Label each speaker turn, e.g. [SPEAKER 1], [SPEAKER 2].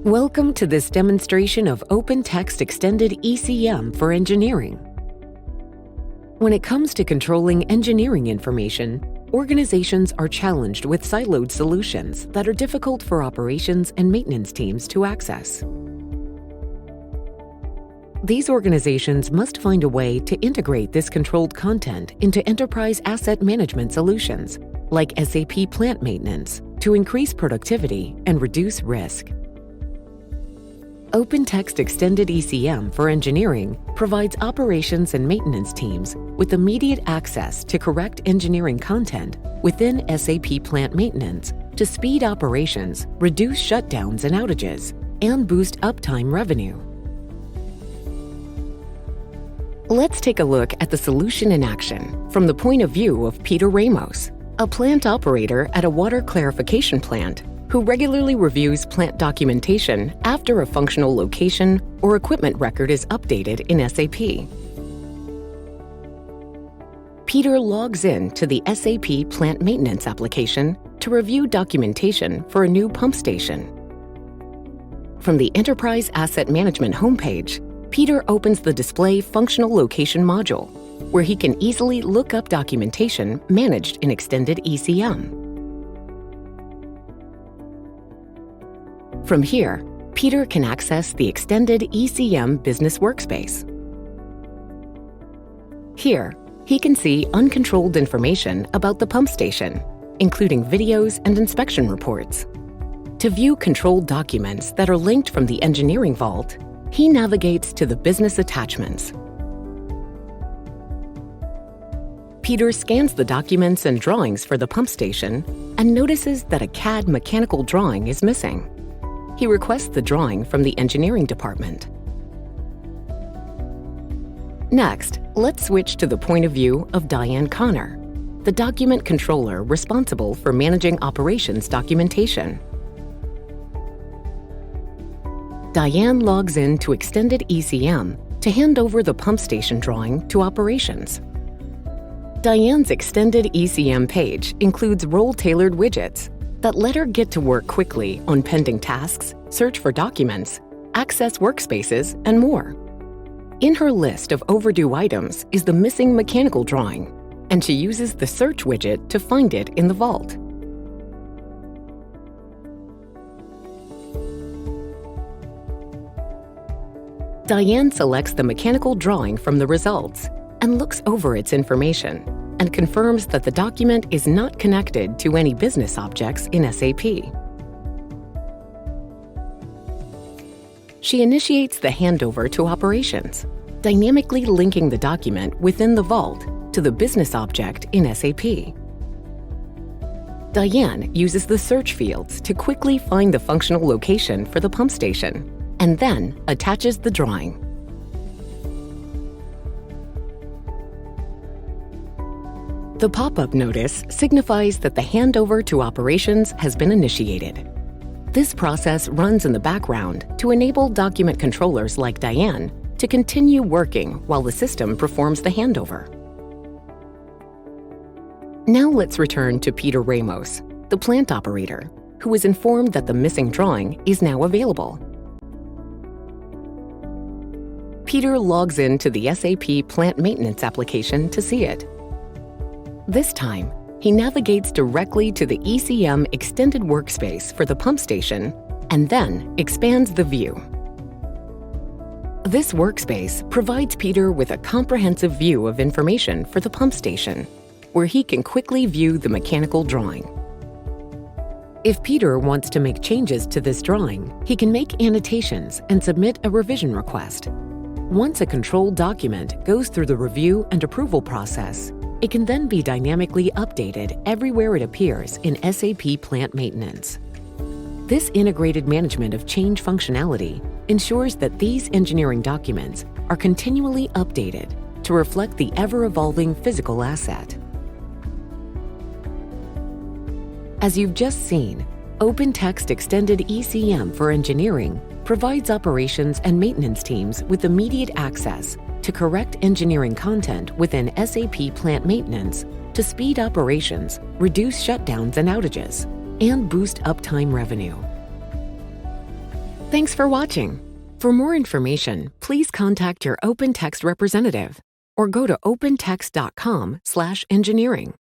[SPEAKER 1] Welcome to this demonstration of OpenText Extended ECM for engineering. When it comes to controlling engineering information, organizations are challenged with siloed solutions that are difficult for operations and maintenance teams to access. These organizations must find a way to integrate this controlled content into enterprise asset management solutions, like SAP Plant Maintenance, to increase productivity and reduce risk. OpenText Extended ECM for engineering provides operations and maintenance teams with immediate access to correct engineering content within SAP Plant Maintenance to speed operations, reduce shutdowns and outages, and boost uptime revenue. Let's take a look at the solution in action from the point of view of Peter Ramos, a plant operator at a water clarification plant who regularly reviews plant documentation after a functional location or equipment record is updated in SAP. Peter logs in to the SAP Plant Maintenance application to review documentation for a new pump station. From the Enterprise Asset Management homepage, Peter opens the Display Functional Location module, where he can easily look up documentation managed in Extended ECM. From here, Peter can access the Extended ECM Business Workspace. Here, he can see uncontrolled information about the pump station, including videos and inspection reports. To view controlled documents that are linked from the Engineering Vault, he navigates to the Business Attachments. Peter scans the documents and drawings for the pump station and notices that a CAD mechanical drawing is missing. He requests the drawing from the engineering department. Next, let's switch to the point of view of Diane Connor, the document controller responsible for managing operations documentation. Diane logs in to Extended ECM to hand over the pump station drawing to operations. Diane's Extended ECM page includes role-tailored widgets that let her get to work quickly on pending tasks, search for documents, access workspaces, and more. In her list of overdue items is the missing mechanical drawing, and she uses the search widget to find it in the vault. Diane selects the mechanical drawing from the results and looks over its information and confirms that the document is not connected to any business objects in SAP. She initiates the handover to operations, dynamically linking the document within the vault to the business object in SAP. Diane uses the search fields to quickly find the functional location for the pump station, and then attaches the drawing. The pop-up notice signifies that the handover to operations has been initiated. This process runs in the background to enable document controllers like Diane to continue working while the system performs the handover. Now let's return to Peter Ramos, the plant operator, who is informed that the missing drawing is now available. Peter logs in to the SAP Plant Maintenance application to see it. This time, he navigates directly to the ECM Extended Workspace for the pump station and then expands the view. This workspace provides Peter with a comprehensive view of information for the pump station, where he can quickly view the mechanical drawing. If Peter wants to make changes to this drawing, he can make annotations and submit a revision request. Once a controlled document goes through the review and approval process, it can then be dynamically updated everywhere it appears in SAP Plant Maintenance. This integrated management of change functionality ensures that these engineering documents are continually updated to reflect the ever-evolving physical asset. As you've just seen, OpenText Extended ECM for engineering provides operations and maintenance teams with immediate access to correct engineering content within SAP Plant Maintenance to speed operations, reduce shutdowns and outages, and boost uptime revenue. Thanks for watching. For more information, please contact your OpenText representative or go to opentext.com/engineering.